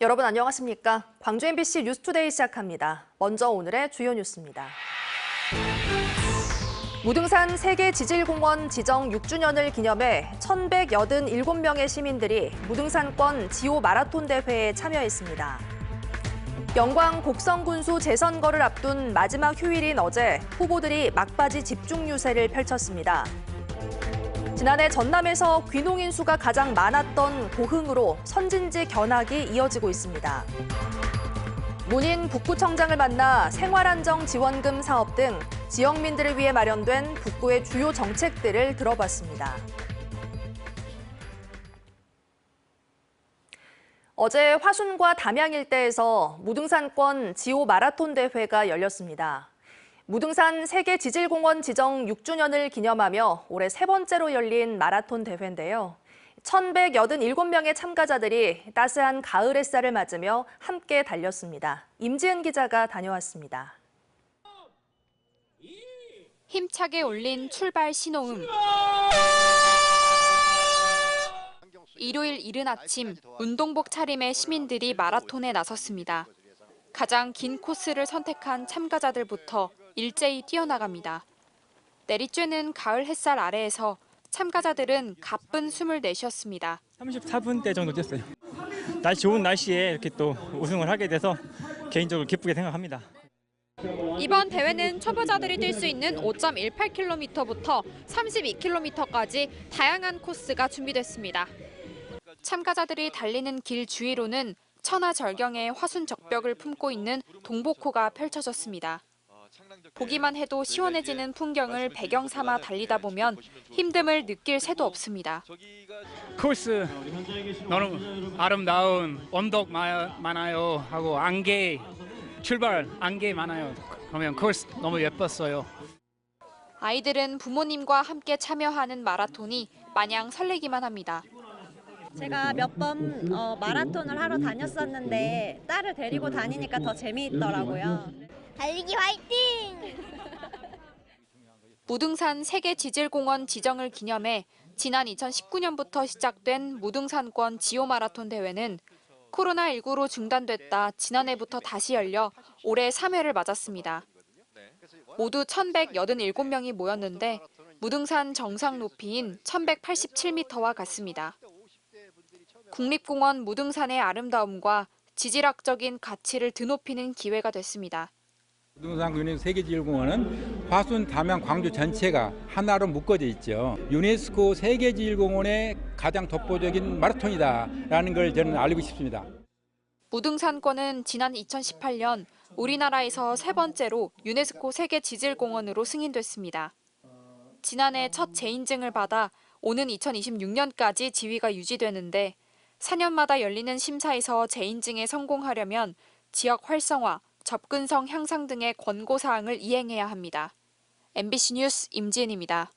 여러분 안녕하십니까? 광주 MBC 뉴스투데이 시작합니다. 먼저 오늘의 주요 뉴스입니다. 무등산 세계지질공원 지정 6주년을 기념해 1,187명의 시민들이 무등산권 지오 마라톤 대회에 참여했습니다. 영광 곡성군수 재선거를 앞둔 마지막 휴일인 어제 후보들이 막바지 집중 유세를 펼쳤습니다. 지난해 전남에서 귀농인 수가 가장 많았던 고흥으로 선진지 견학이 이어지고 있습니다. 문인 북구청장을 만나 생활안정 지원금 사업 등 지역민들을 위해 마련된 북구의 주요 정책들을 들어봤습니다. 어제 화순과 담양 일대에서 무등산권 지오 마라톤 대회가 열렸습니다. 무등산 세계지질공원 지정 6주년을 기념하며 올해 세 번째로 열린 마라톤 대회인데요. 1,187명의 참가자들이 따스한 가을 햇살을 맞으며 함께 달렸습니다. 임지은 기자가 다녀왔습니다. 힘차게 울린 출발 신호음. 일요일 이른 아침, 운동복 차림의 시민들이 마라톤에 나섰습니다. 가장 긴 코스를 선택한 참가자들부터 일제히 뛰어나갑니다. 내리쬐는 가을 햇살 아래에서 참가자들은 가쁜 숨을 내쉬었습니다. 34분대 정도 뛰었어요. 좋은 날씨에 이렇게 또 우승을 하게 돼서 개인적으로 기쁘게 생각합니다. 이번 대회는 초보자들이 뛸 수 있는 5.18km부터 32km까지 다양한 코스가 준비됐습니다. 참가자들이 달리는 길 주위로는 천하절경의 화순 적벽을 품고 있는 동복호가 펼쳐졌습니다. 보기만 해도 시원해지는 풍경을 배경 삼아 달리다 보면 힘듦을 느낄 새도 없습니다. 코스 너무 아름다운 언덕 많아요 하고 출발 안개 많아요. 그러면 코스 너무 예뻤어요. 아이들은 부모님과 함께 참여하는 마라톤이 마냥 설레기만 합니다. 제가 몇 번 마라톤을 하러 다녔었는데 딸을 데리고 다니니까 더 재미있더라고요. 달리기 화이팅! 무등산 세계지질공원 지정을 기념해 지난 2019년부터 시작된 무등산권 지오 마라톤 대회는 코로나19로 중단됐다 지난해부터 다시 열려 올해 3회를 맞았습니다. 모두 1,187명이 모였는데 무등산 정상 높이인 1,187m와 같습니다. 국립공원 무등산의 아름다움과 지질학적인 가치를 드높이는 기회가 됐습니다. 무등산 유네스코 세계지질공원은 화순, 담양, 광주 전체가 하나로 묶어져 있죠. 유네스코 세계지질공원의 가장 독보적인 마라톤이다라는 걸 저는 알리고 싶습니다. 무등산권은 지난 2018년 우리나라에서 세 번째로 유네스코 세계지질공원으로 승인됐습니다. 지난해 첫 재인증을 받아 오는 2026년까지 지위가 유지되는데 4년마다 열리는 심사에서 재인증에 성공하려면 지역 활성화, 접근성 향상 등의 권고사항을 이행해야 합니다. MBC 뉴스 임지은입니다.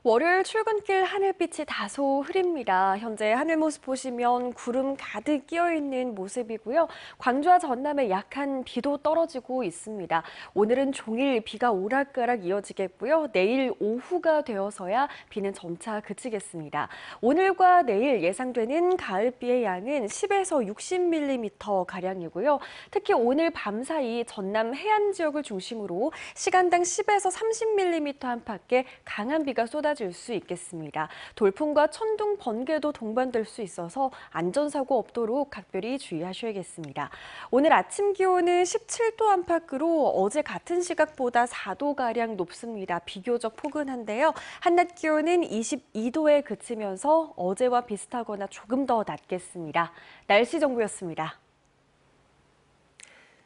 월요일 출근길 하늘빛이 다소 흐립니다. 현재 하늘 모습 보시면 구름 가득 끼어있는 모습이고요. 광주와 전남에 약한 비도 떨어지고 있습니다. 오늘은 종일 비가 오락가락 이어지겠고요. 내일 오후가 되어서야 비는 점차 그치겠습니다. 오늘과 내일 예상되는 가을비의 양은 10에서 60mm가량이고요. 특히 오늘 밤사이 전남 해안 지역을 중심으로 시간당 10에서 30mm 안팎의 강한 비가 쏟아질 수 있겠습니다. 돌풍과 천둥, 번개도 동반될 수 있어서 안전사고 없도록 각별히 주의하셔야겠습니다. 오늘 아침 기온은 17도 안팎으로 어제 같은 시각보다 4도가량 높습니다. 비교적 포근한데요. 한낮 기온은 22도에 그치면서 어제와 비슷하거나 조금 더 낮겠습니다. 날씨 정보였습니다.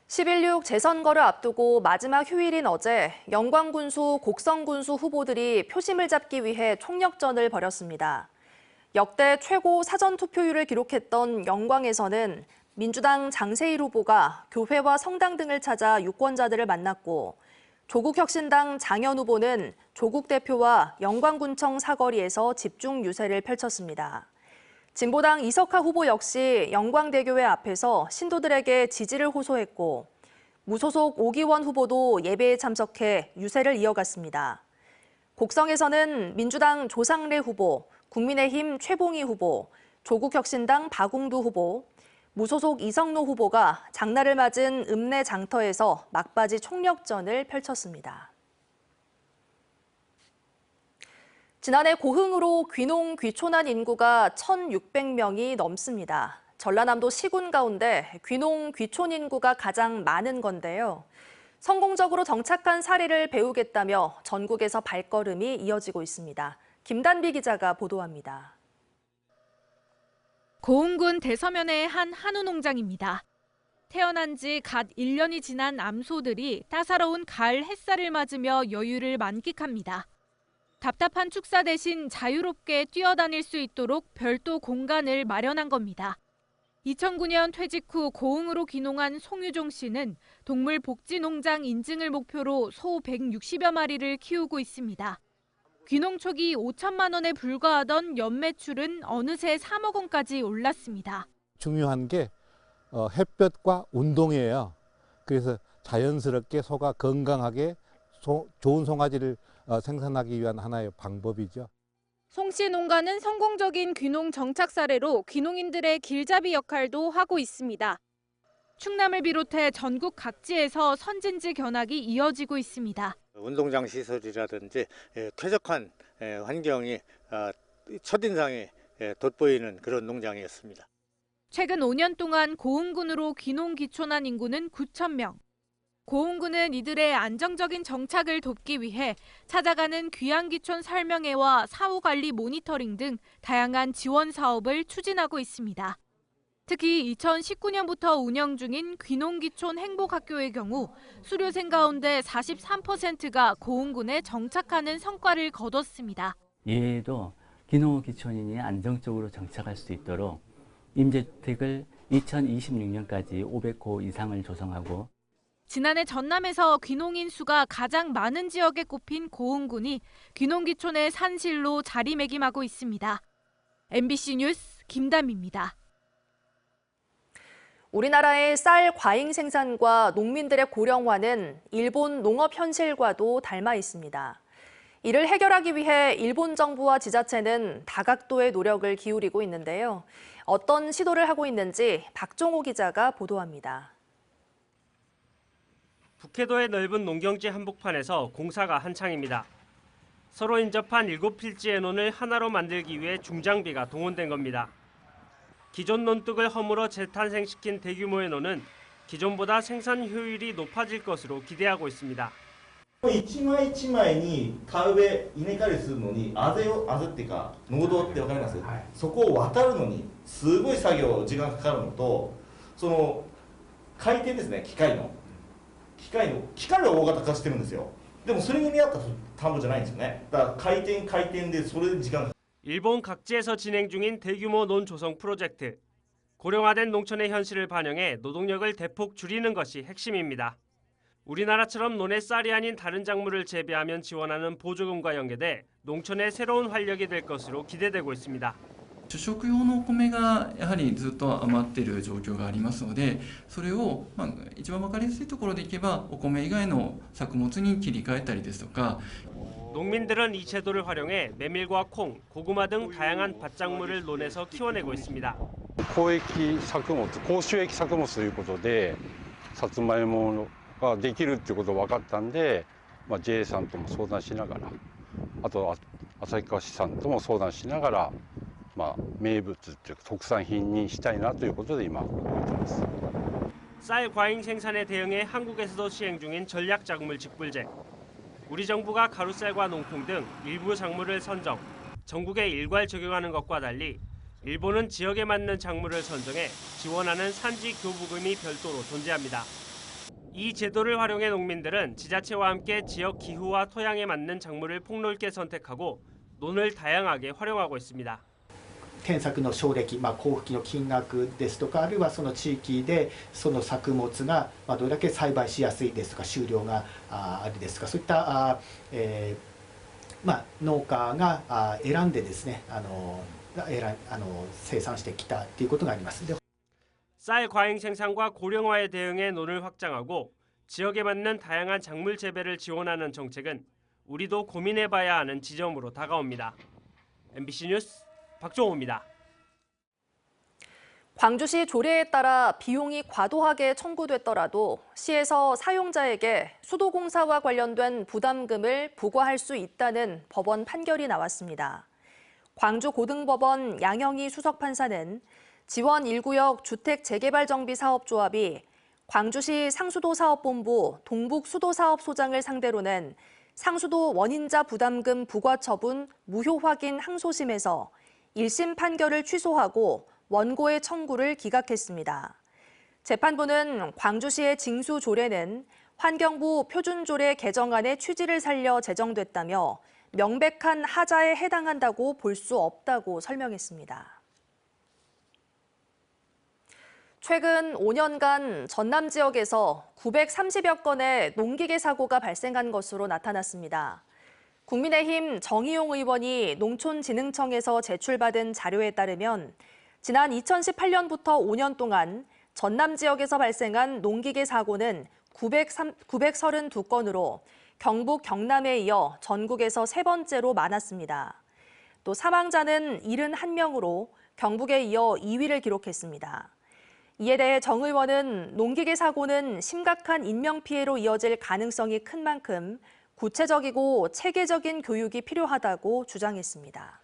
11.6 재선거를 앞두고 마지막 휴일인 어제 영광군수, 곡성군수 후보들이 표심을 잡기 위해 총력전을 벌였습니다. 역대 최고 사전투표율을 기록했던 영광에서는 민주당 장세일 후보가 교회와 성당 등을 찾아 유권자들을 만났고 조국혁신당 장현 후보는 조국 대표와 영광군청 사거리에서 집중 유세를 펼쳤습니다. 진보당 이석하 후보 역시 영광대교회 앞에서 신도들에게 지지를 호소했고 무소속 오기원 후보도 예배에 참석해 유세를 이어갔습니다. 곡성에서는 민주당 조상래 후보, 국민의힘 최봉희 후보, 조국혁신당 박웅두 후보, 무소속 이성노 후보가 장날을 맞은 읍내 장터에서 막바지 총력전을 펼쳤습니다. 지난해 고흥으로 귀농 귀촌한 인구가 1,600명이 넘습니다. 전라남도 시군 가운데 귀농 귀촌 인구가 가장 많은 건데요. 성공적으로 정착한 사례를 배우겠다며 전국에서 발걸음이 이어지고 있습니다. 김단비 기자가 보도합니다. 고흥군 대서면의 한 한우 농장입니다. 태어난 지 갓 1년이 지난 암소들이 따사로운 가을 햇살을 맞으며 여유를 만끽합니다. 답답한 축사 대신 자유롭게 뛰어다닐 수 있도록 별도 공간을 마련한 겁니다. 2009년 퇴직 후 고흥으로 귀농한 송유종 씨는 동물복지농장 인증을 목표로 소 160여 마리를 키우고 있습니다. 귀농 초기 5천만 원에 불과하던 연매출은 어느새 3억 원까지 올랐습니다. 중요한 게 햇볕과 운동이에요. 그래서 자연스럽게 소가 건강하게 좋은 송아지를 생산하기 위한 하나의 방법이죠. 송 씨 농가는 성공적인 귀농 정착 사례로 귀농인들의 길잡이 역할도 하고 있습니다. 충남을 비롯해 전국 각지에서 선진지 견학이 이어지고 있습니다. 운동장 시설이라든지 쾌적한 환경이 첫인상에 돋보이는 그런 농장이었습니다. 최근 5년 동안 고흥군으로 귀농 귀촌한 인구는 9천 명. 고흥군은 이들의 안정적인 정착을 돕기 위해 찾아가는 귀향귀촌 설명회와 사후관리 모니터링 등 다양한 지원 사업을 추진하고 있습니다. 특히 2019년부터 운영 중인 귀농귀촌 행복학교의 경우 수료생 가운데 43%가 고흥군에 정착하는 성과를 거뒀습니다. 이외에도 귀농귀촌인이 안정적으로 정착할 수 있도록 임대주택을 2026년까지 500호 이상을 조성하고 지난해 전남에서 귀농인 수가 가장 많은 지역에 꼽힌 고흥군이 귀농귀촌의 산실로 자리매김하고 있습니다. MBC 뉴스 김담입니다. 우리나라의 쌀 과잉 생산과 농민들의 고령화는 일본 농업 현실과도 닮아 있습니다. 이를 해결하기 위해 일본 정부와 지자체는 다각도의 노력을 기울이고 있는데요. 어떤 시도를 하고 있는지 박종호 기자가 보도합니다. 북해도의 넓은 농경지 한복판에서 공사가 한창입니다. 서로 인접한 7필지의 논을 하나로 만들기 위해 중장비가 동원된 겁니다. 기존 논둑을 허물어 재탄생시킨 대규모의 논은 기존보다 생산 효율이 높아질 것으로 기대하고 있습니다. 一枚一枚に田植え稲刈りするのにあぜっていうか農道ってわかります？そこを渡るのにすごい作業時間かかるのと、その回転ですね、機械は大型化してるんですよ。でもそれに見合った田んぼじゃないんですよね。だから回転でそれで時間。 일본 각지에서 진행 중인 대규모 논 조성 프로젝트. 고령화된 농촌의 현실을 반영해 노동력을 대폭 줄이는 것이 핵심입니다. 우리나라처럼 논에 쌀이 아닌 다른 작물을 재배하면 지원하는 보조금과 연계돼 농촌의 새로운 활력이 될 것으로 기대되고 있습니다. 主食用のお米がやはりずっと余っている状況がありますので、それを一番分かりやすいところでいけばお米以外の作物に切り替えたりですとか。 농민들은 이 제도를 활용해 메밀과 콩, 고구마 등 다양한 밭작물을 논에서 키워내고 있습니다. 高益作物、高収益作物ということで、さつまいもができるっていうことが分かったんで、JA さんとも相談しながら、あと旭川市さんとも相談しながら、名物っていうか特産品にしたいなということで今動いてます。 쌀 과잉 생산에 대응해 한국에서도 시행 중인 전략작물 직불제. 우리 정부가 가루쌀과 농콩 등 일부 작물을 선정, 전국에 일괄 적용하는 것과 달리 일본은 지역에 맞는 작물을 선정해 지원하는 산지 교부금이 별도로 존재합니다. 이 제도를 활용해 농민들은 지자체와 함께 지역 기후와 토양에 맞는 작물을 폭넓게 선택하고 논을 다양하게 활용하고 있습니다. 転作の奨励金、交付金の金額ですとか、あるいはその地域でその作物がどれだけ栽培しやすいですとか、収量があるですとか、そういった農家が選んでですね、生産してきたということがあります。 쌀 과잉 생산과 고령화에 대응해 논을 확장하고 지역에 맞는 다양한 작물 재배를 지원하는 정책은 우리도 고민해봐야 하는 지점으로 다가옵니다. MBC 뉴스 박종호입니다. 광주시 조례에 따라 비용이 과도하게 청구됐더라도 시에서 사용자에게 수도공사와 관련된 부담금을 부과할 수 있다는 법원 판결이 나왔습니다. 광주고등법원 양영희 수석판사는 지원 1구역 주택재개발정비사업조합이 광주시 상수도사업본부 동북수도사업소장을 상대로 낸 상수도 원인자 부담금 부과 처분 무효 확인 항소심에서 1심 판결을 취소하고 원고의 청구를 기각했습니다. 재판부는 광주시의 징수 조례는 환경부 표준조례 개정안의 취지를 살려 제정됐다며 명백한 하자에 해당한다고 볼 수 없다고 설명했습니다. 최근 5년간 전남 지역에서 930여 건의 농기계 사고가 발생한 것으로 나타났습니다. 국민의힘 정의용 의원이 농촌진흥청에서 제출받은 자료에 따르면 지난 2018년부터 5년 동안 전남 지역에서 발생한 농기계 사고는 932건으로 경북, 경남에 이어 전국에서 세 번째로 많았습니다. 또 사망자는 71명으로 경북에 이어 2위를 기록했습니다. 이에 대해 정 의원은 농기계 사고는 심각한 인명피해로 이어질 가능성이 큰 만큼 구체적이고 체계적인 교육이 필요하다고 주장했습니다.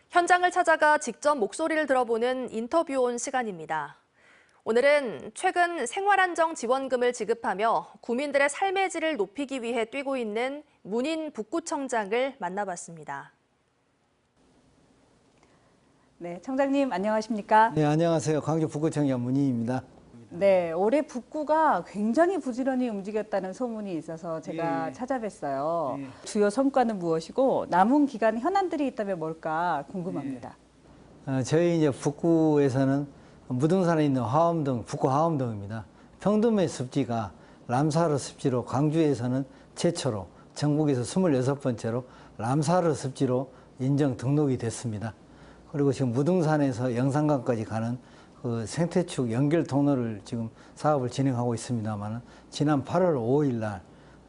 현장을 찾아가 직접 목소리를 들어보는 인터뷰 온 시간입니다. 오늘은 최근 생활안정지원금을 지급하며 국민들의 삶의 질을 높이기 위해 뛰고 있는 문인 북구청장을 만나봤습니다. 네, 청장님 안녕하십니까? 네, 안녕하세요. 광주 북구청장 문인입니다. 네, 올해 북구가 굉장히 부지런히 움직였다는 소문이 있어서 제가 찾아뵀어요. 주요 성과는 무엇이고 남은 기간 현안들이 있다면 뭘까 궁금합니다. 저희 이제 북구에서는 무등산에 있는 화엄동, 북구 화엄동입니다. 평등의 습지가 람사르 습지로 광주에서는 최초로 전국에서 26번째로 람사르 습지로 인정 등록이 됐습니다. 그리고 지금 무등산에서 영산강까지 가는 그 생태축 연결 통로를 지금 사업을 진행하고 있습니다만 지난 8월 5일 날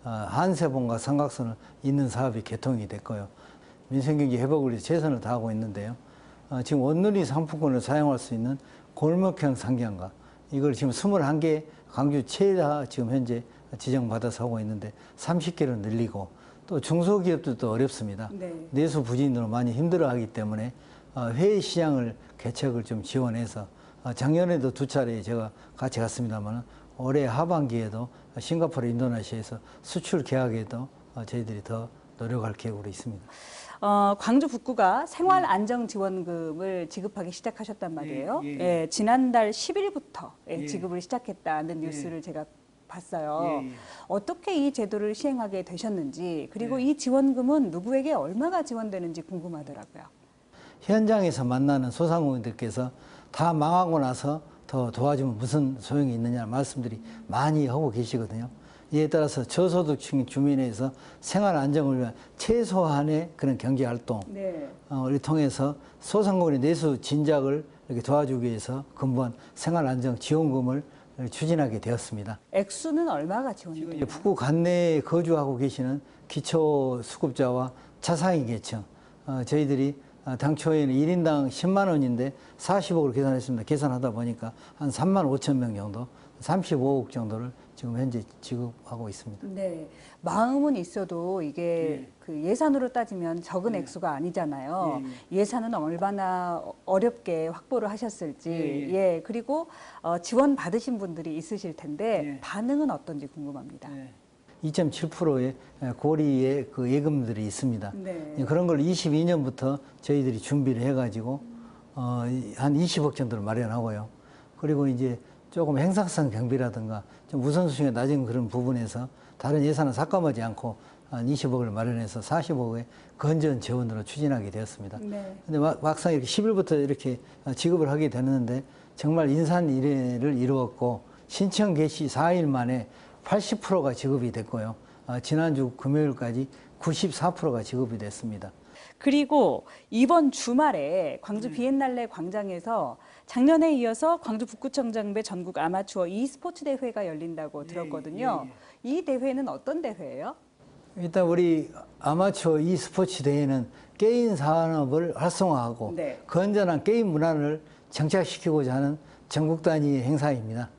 한세봉과 삼각선을 잇는 사업이 개통이 됐고요. 민생경제 회복을 위해 최선을 다하고 있는데요. 지금 온누리 상품권을 사용할 수 있는 골목형 상경가 이걸 지금 21개 광주 최다 지금 현재 지정받아서 하고 있는데 30개를 늘리고 또 중소기업들도 어렵습니다. 내수 부진으로 많이 힘들어하기 때문에 해외 시장을 개척을 좀 지원해서 작년에도 2차례 제가 같이 갔습니다만 올해 하반기에도 싱가포르, 인도네시아에서 수출 계약에도 저희들이 더 노력할 계획으로 있습니다. 광주 북구가 생활안정지원금을 지급하기 시작하셨단 말이에요. 예, 지난달 10일부터 지급을 시작했다는 뉴스를 제가 봤어요. 어떻게 이 제도를 시행하게 되셨는지 그리고 이 지원금은 누구에게 얼마가 지원되는지 궁금하더라고요. 현장에서 만나는 소상공인들께서 다 망하고 나서 더 도와주면 무슨 소용이 있느냐 말씀들이 많이 하고 계시거든요. 이에 따라서 저소득층 주민에서 생활 안정을 위한 최소한의 그런 경제활동을 통해서 소상공인의 내수 진작을 이렇게 도와주기 위해서 근본 생활 안정 지원금을 추진하게 되었습니다. 액수는 얼마가 지원됩니까? 북구 관내에 거주하고 계시는 기초수급자와 차상위 계층 저희들이 당초에는 1인당 10만 원인데 40억을 계산했습니다. 계산하다 보니까 한 3만 5천 명 정도, 35억 정도를 지금 현재 지급하고 있습니다. 네, 마음은 있어도 이게 그 예산으로 따지면 적은 액수가 아니잖아요. 예산은 얼마나 어렵게 확보를 하셨을지, 그리고 지원 받으신 분들이 있으실 텐데 반응은 어떤지 궁금합니다. 2.7%의 고리의 그 예금들이 있습니다. 그런 걸 22년부터 저희들이 준비를 해가지고 한 20억 정도를 마련하고요. 그리고 이제 조금 행사성 경비라든가 좀 우선순위가 낮은 그런 부분에서 다른 예산을 삭감하지 않고 한 20억을 마련해서 40억의 건전 재원으로 추진하게 되었습니다. 근데 막상 이렇게 10일부터 이렇게 지급을 하게 되는데 정말 인산이례를 이루었고 신청 개시 4일 만에 80%가 지급이 됐고요. 지난주 금요일까지 94%가 지급이 됐습니다. 그리고 이번 주말에 광주 비엔날레 광장에서 작년에 이어서 광주 북구청장배 전국 아마추어 e스포츠 대회가 열린다고 들었거든요. 이 대회는 어떤 대회예요? 일단 우리 아마추어 e스포츠 대회는 게임 산업을 활성화하고 건전한 게임 문화를 정착시키고자 하는 전국 단위 행사입니다.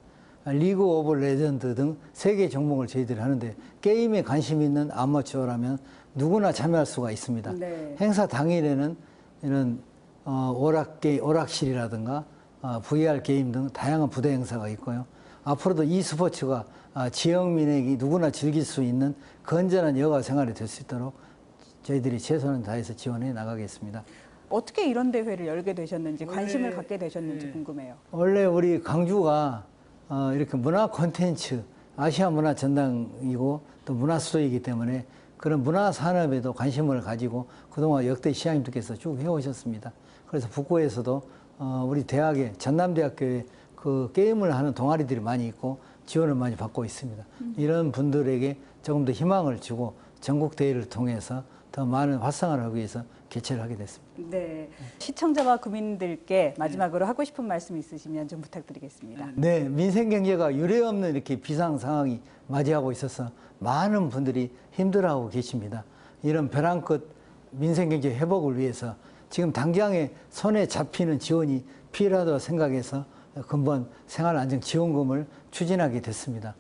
리그 오브 레전드 등 3개 종목을 저희들이 하는데 게임에 관심 있는 아마추어라면 누구나 참여할 수가 있습니다. 행사 당일에는 이런 오락실이라든가 VR 게임 등 다양한 부대 행사가 있고요. 앞으로도 e스포츠가 지역민에게 누구나 즐길 수 있는 건전한 여가 생활이 될 수 있도록 저희들이 최선을 다해서 지원해 나가겠습니다. 어떻게 이런 대회를 열게 되셨는지, 관심을 갖게 되셨는지 궁금해요. 원래 우리 광주가 이렇게 문화 콘텐츠, 아시아 문화 전당이고 또 문화 수도이기 때문에 그런 문화 산업에도 관심을 가지고 그동안 역대 시장님들께서 쭉 해오셨습니다. 그래서 북구에서도 우리 대학에, 전남대학교에 그 게임을 하는 동아리들이 많이 있고 지원을 많이 받고 있습니다. 이런 분들에게 조금 더 희망을 주고 전국 대회를 통해서 더 많은 활성화를 하기 위해서 개최를 하게 됐습니다. 네, 시청자와 구민들께 마지막으로 하고 싶은 말씀 있으시면 좀 부탁드리겠습니다. 네, 민생 경제가 유례없는 이렇게 비상 상황이 맞이하고 있어서 많은 분들이 힘들어하고 계십니다. 이런 벼랑 끝 민생 경제 회복을 위해서 지금 당장에 손에 잡히는 지원이 필요하다고 생각해서 근본 생활안정지원금을 추진하게 됐습니다.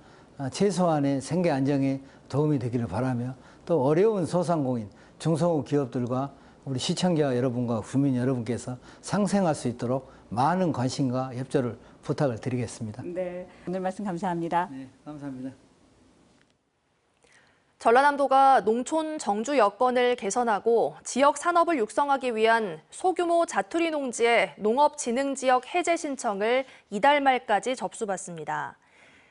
최소한의 생계 안정에 도움이 되기를 바라며 또 어려운 소상공인, 중소기업 기업들과 우리 시청자 여러분과 국민 여러분께서 상생할 수 있도록 많은 관심과 협조를 부탁을 드리겠습니다. 네, 오늘 말씀 감사합니다. 네, 감사합니다. 전라남도가 농촌 정주 여건을 개선하고 지역 산업을 육성하기 위한 소규모 자투리 농지의 농업진흥지역 해제 신청을 이달 말까지 접수받습니다.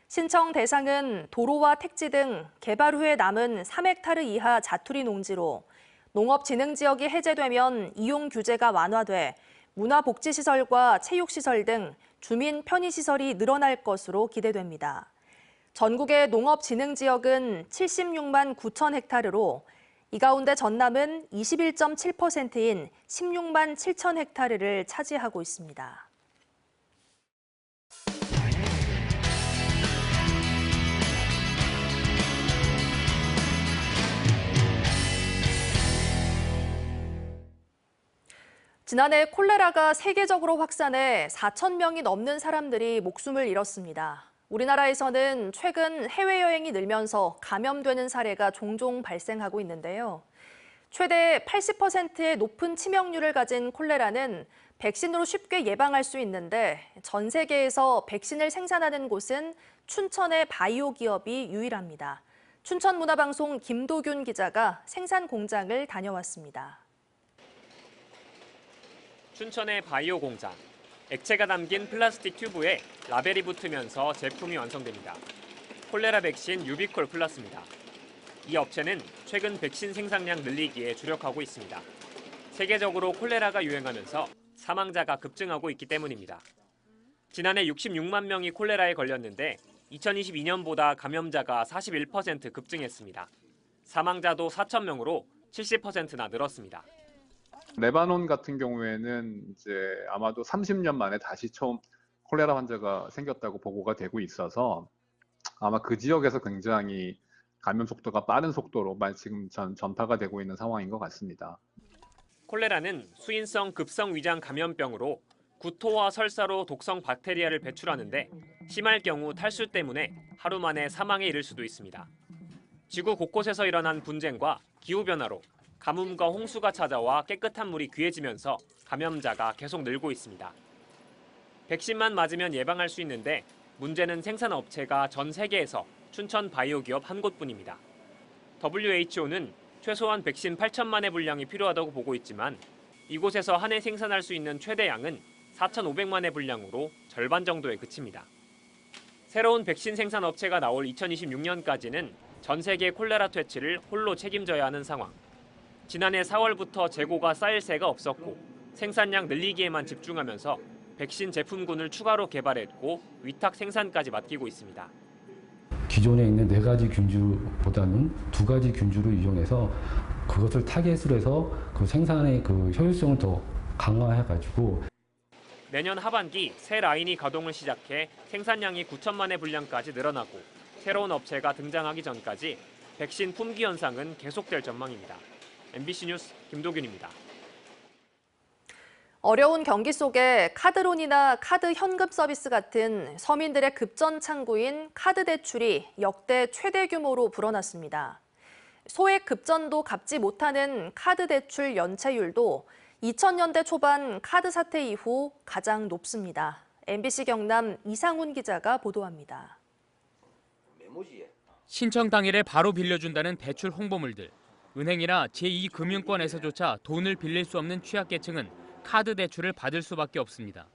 신청 대상은 도로와 택지 등 개발 후에 남은 3헥타르 이하 자투리 농지로 농업진흥지역이 해제되면 이용 규제가 완화돼 문화복지시설과 체육시설 등 주민 편의시설이 늘어날 것으로 기대됩니다. 전국의 농업진흥지역은 76만 9천 헥타르로 이 가운데 전남은 21.7%인 16만 7천 헥타르를 차지하고 있습니다. 지난해 콜레라가 세계적으로 확산해 4천 명이 넘는 사람들이 목숨을 잃었습니다. 우리나라에서는 최근 해외여행이 늘면서 감염되는 사례가 종종 발생하고 있는데요. 최대 80%의 높은 치명률을 가진 콜레라는 백신으로 쉽게 예방할 수 있는데 전 세계에서 백신을 생산하는 곳은 춘천의 바이오 기업이 유일합니다. 춘천문화방송 김도균 기자가 생산 공장을 다녀왔습니다. 춘천의 바이오 공장. 액체가 담긴 플라스틱 튜브에 라벨이 붙으면서 제품이 완성됩니다. 콜레라 백신 유비콜 플러스입니다. 이 업체는 최근 백신 생산량 늘리기에 주력하고 있습니다. 세계적으로 콜레라가 유행하면서 사망자가 급증하고 있기 때문입니다. 지난해 66만 명이 콜레라에 걸렸는데 2022년보다 감염자가 41% 급증했습니다. 사망자도 4천 명으로 70%나 늘었습니다. 레바논 같은 경우에는 이제 아마도 30년 만에 다시 처음 콜레라 환자가 생겼다고 보고가 되고 있어서 아마 그 지역에서 굉장히 감염 속도가 빠른 속도로 지금 전파가 되고 있는 상황인 것 같습니다. 콜레라는 수인성 급성 위장 감염병으로 구토와 설사로 독성 박테리아를 배출하는데 심할 경우 탈수 때문에 하루 만에 사망에 이를 수도 있습니다. 지구 곳곳에서 일어난 분쟁과 기후변화로 가뭄과 홍수가 찾아와 깨끗한 물이 귀해지면서 감염자가 계속 늘고 있습니다. 백신만 맞으면 예방할 수 있는데 문제는 생산업체가 전 세계에서 춘천 바이오 기업 한 곳뿐입니다. WHO는 최소한 백신 8천만의 분량이 필요하다고 보고 있지만 이곳에서 한 해 생산할 수 있는 최대양은 4,500만의 분량으로 절반 정도에 그칩니다. 새로운 백신 생산 업체가 나올 2026년까지는 전 세계 콜레라 퇴치를 홀로 책임져야 하는 상황. 지난해 4월부터 재고가 쌓일 새가 없었고 생산량 늘리기에만 집중하면서 백신 제품군을 추가로 개발했고 위탁 생산까지 맡기고 있습니다. 기존에 있는 4가지 균주보다는 2가지 균주를 이용해서 그것을 타겟으로 해서 그 생산의 그 효율성을 더 강화해가지고 내년 하반기 새 라인이 가동을 시작해 생산량이 9천만 회 분량까지 늘어나고 새로운 업체가 등장하기 전까지 백신 품귀 현상은 계속될 전망입니다. MBC 뉴스 김도균입니다. 어려운 경기 속에 카드론이나 카드 현금 서비스 같은 서민들의 급전 창구인 카드 대출이 역대 최대 규모로 불어났습니다. 소액 급전도 갚지 못하는 카드 대출 연체율도 2000년대 초반 카드 사태 이후 가장 높습니다. MBC 경남 이상훈 기자가 보도합니다. 신청 당일에 바로 빌려준다는 대출 홍보물들. 은행이나 제2금융권에서조차 돈을 빌릴 수 없는 취약계층은 카드 대출을 받을 수밖에 없습니다.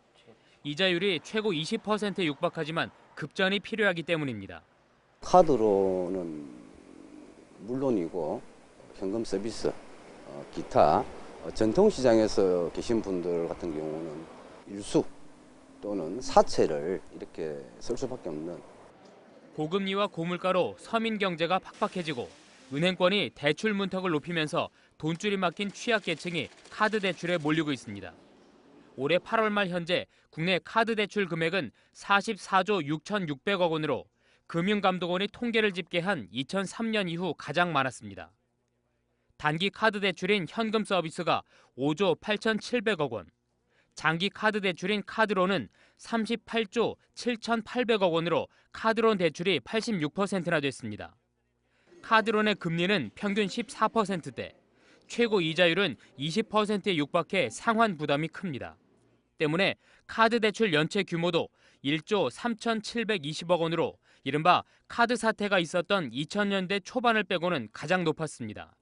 이자율이 최고 20%에 육박하지만 급전이 필요하기 때문입니다. 카드로는 물론이고 현금 서비스, 기타 전통시장에서 계신 분들 같은 경우는 일수 또는 사채를 이렇게 쓸 수밖에 없는. 고금리와 고물가로 서민 경제가 팍팍해지고 은행권이 대출 문턱을 높이면서 돈줄이 막힌 취약계층이 카드 대출에 몰리고 있습니다. 올해 8월 말 현재 국내 카드 대출 금액은 44조 6,600억 원으로 금융감독원이 통계를 집계한 2003년 이후 가장 많았습니다. 단기 카드 대출인 현금 서비스가 5조 8,700억 원, 장기 카드 대출인 카드론은 38조 7,800억 원으로 카드론 대출이 86%나 됐습니다. 카드론의 금리는 평균 14%대, 최고 이자율은 20%에 육박해 상환 부담이 큽니다. 때문에 카드 대출 연체 규모도 1조 3,720억 원으로 이른바 카드 사태가 있었던 2000년대 초반을 빼고는 가장 높았습니다.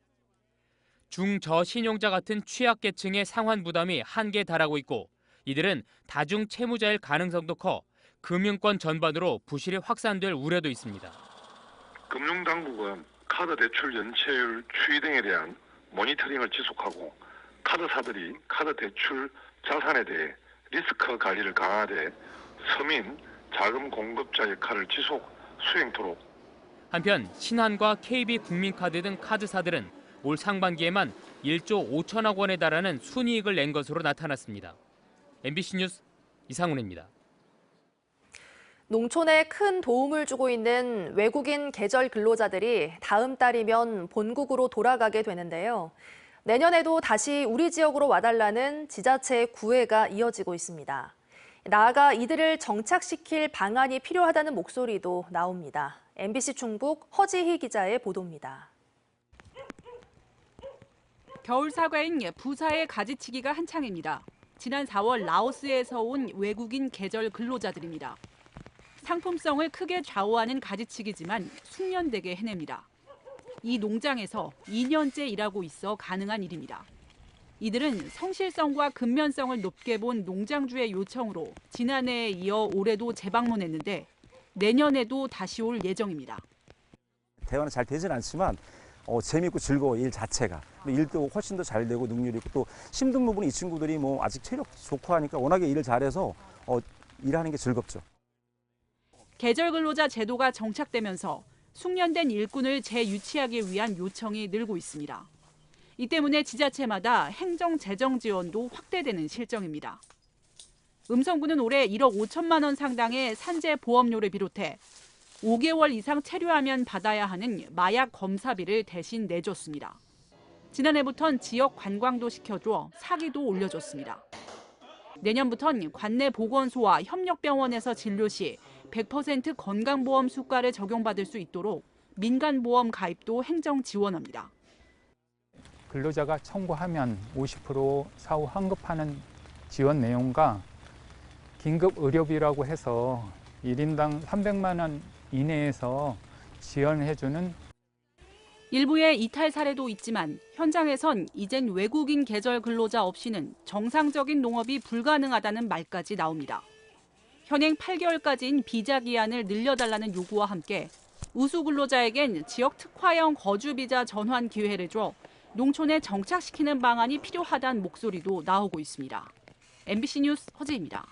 중저신용자 같은 취약계층의 상환 부담이 한계에 달하고 있고 이들은 다중 채무자일 가능성도 커 금융권 전반으로 부실이 확산될 우려도 있습니다. 금융당국은 카드 대출 연체율 추이 등에 대한 모니터링을 지속하고 카드사들이 카드 대출 자산에 대해 리스크 관리를 강화하되 서민 자금 공급자 역할을 지속 수행토록. 한편 신한과 KB국민카드 등 카드사들은 올 상반기에만 1조 5천억 원에 달하는 순이익을 낸 것으로 나타났습니다. MBC 뉴스 이상훈입니다. 농촌에 큰 도움을 주고 있는 외국인 계절 근로자들이 다음 달이면 본국으로 돌아가게 되는데요. 내년에도 다시 우리 지역으로 와달라는 지자체의 구애가 이어지고 있습니다. 나아가 이들을 정착시킬 방안이 필요하다는 목소리도 나옵니다. MBC 충북 허지희 기자의 보도입니다. 겨울 사과인 부사의 가지치기가 한창입니다. 지난 4월 라오스에서 온 외국인 계절 근로자들입니다. 상품성을 크게 좌우하는 가지치기지만 숙련되게 해냅니다. 이 농장에서 2년째 일하고 있어 가능한 일입니다. 이들은 성실성과 근면성을 높게 본 농장주의 요청으로 지난해에 이어 올해도 재방문했는데 내년에도 다시 올 예정입니다. 대화는 잘 되진 않지만 재밌고 즐거워 일 자체가. 일도 훨씬 더 잘 되고 능률이 있고 또 힘든 부분이 이 친구들이 뭐 아직 체력 좋고 하니까 워낙에 일을 잘해서 일하는 게 즐겁죠. 계절 근로자 제도가 정착되면서 숙련된 일꾼을 재유치하기 위한 요청이 늘고 있습니다. 이 때문에 지자체마다 행정 재정 지원도 확대되는 실정입니다. 음성군은 올해 1억 5천만 원 상당의 산재 보험료를 비롯해 5개월 이상 체류하면 받아야 하는 마약 검사비를 대신 내줬습니다. 지난해부턴 지역 관광도 시켜줘 사기도 올려줬습니다. 내년부턴 관내 보건소와 협력병원에서 진료 시 100% 건강보험 수가를 적용받을 수 있도록 민간보험 가입도 행정 지원합니다. 근로자가 청구하면 50% 사후 환급하는 지원 내용과 긴급 의료비라고 해서 1인당 300만 원 이내에서 지원해주는. 일부의 이탈 사례도 있지만 현장에선 이젠 외국인 계절 근로자 없이는 정상적인 농업이 불가능하다는 말까지 나옵니다. 현행 8개월까지인 비자 기한을 늘려달라는 요구와 함께 우수 근로자에겐 지역 특화형 거주 비자 전환 기회를 줘 농촌에 정착시키는 방안이 필요하다는 목소리도 나오고 있습니다. MBC 뉴스 허지입니다.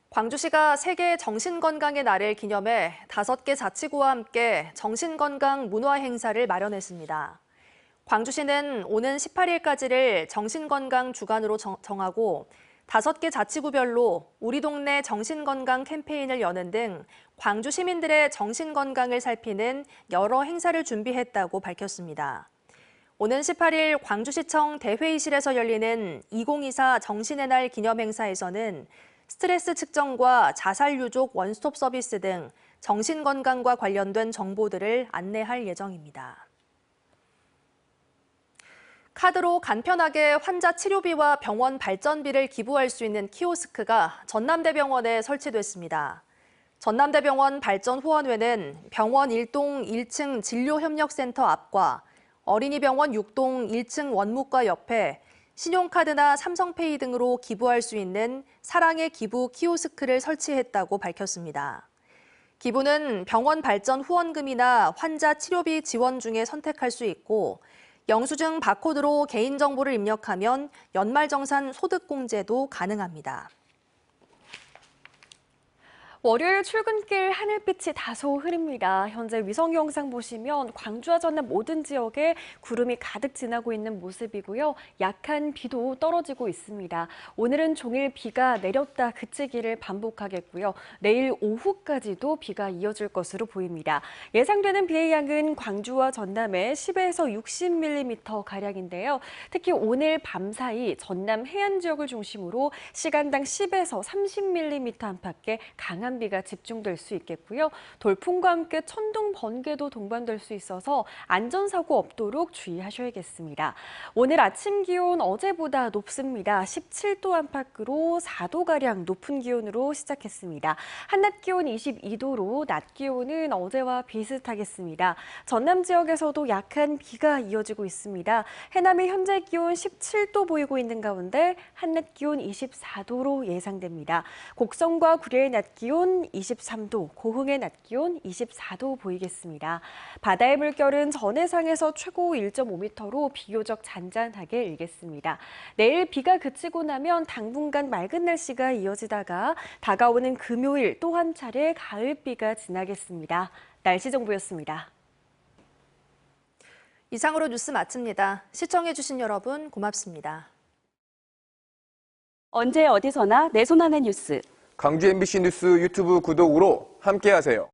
광주시가 세계 정신건강의 날을 기념해 5개 자치구와 함께 정신건강 문화 행사를 마련했습니다. 광주시는 오는 18일까지를 정신건강 주간으로 정하고 5개 자치구별로 우리 동네 정신건강 캠페인을 여는 등 광주 시민들의 정신건강을 살피는 여러 행사를 준비했다고 밝혔습니다. 오는 18일 광주시청 대회의실에서 열리는 2024 정신의 날 기념행사에서는 스트레스 측정과 자살 유족 원스톱 서비스 등 정신건강과 관련된 정보들을 안내할 예정입니다. 카드로 간편하게 환자 치료비와 병원 발전비를 기부할 수 있는 키오스크가 전남대병원에 설치됐습니다. 전남대병원 발전후원회는 병원 1동 1층 진료협력센터 앞과 어린이병원 6동 1층 원무과 옆에 신용카드나 삼성페이 등으로 기부할 수 있는 사랑의 기부 키오스크를 설치했다고 밝혔습니다. 기부는 병원 발전 후원금이나 환자 치료비 지원 중에 선택할 수 있고 영수증 바코드로 개인정보를 입력하면 연말정산 소득공제도 가능합니다. 월요일 출근길 하늘빛이 다소 흐립니다. 현재 위성 영상 보시면 광주와 전남 모든 지역에 구름이 가득 지나고 있는 모습이고요. 약한 비도 떨어지고 있습니다. 오늘은 종일 비가 내렸다 그치기를 반복하겠고요. 내일 오후까지도 비가 이어질 것으로 보입니다. 예상되는 비의 양은 광주와 전남에 10에서 60mm가량인데요. 특히 오늘 밤 사이 전남 해안 지역을 중심으로 시간당 10에서 30mm 안팎의 강한 비가 집중될 수 있겠고요. 돌풍과 함께 천둥, 번개도 동반될 수 있어서 안전사고 없도록 주의하셔야겠습니다. 오늘 아침 기온 어제보다 높습니다. 17도 안팎으로 4도가량 높은 기온으로 시작했습니다. 한낮 기온 22도로 낮 기온은 어제와 비슷하겠습니다. 전남 지역에서도 약한 비가 이어지고 있습니다. 해남의 현재 기온 17도 보이고 있는 가운데 한낮 기온 24도로 예상됩니다. 곡성과 구례의 낮 기온 23도, 고흥의 낮 기온 24도 보이겠습니다. 바다의 물결은 전해상에서 최고 1.5m로 비교적 잔잔하게 일겠습니다. 내일 비가 그치고 나면 당분간 맑은 날씨가 이어지다가 다가오는 금요일 또 한 차례 가을비가 지나겠습니다. 날씨 정보였습니다. 이상으로 뉴스 마칩니다. 시청해주신 여러분 고맙습니다. 언제 어디서나 내 손 안의 뉴스. 광주 MBC 뉴스 유튜브 구독으로 함께하세요.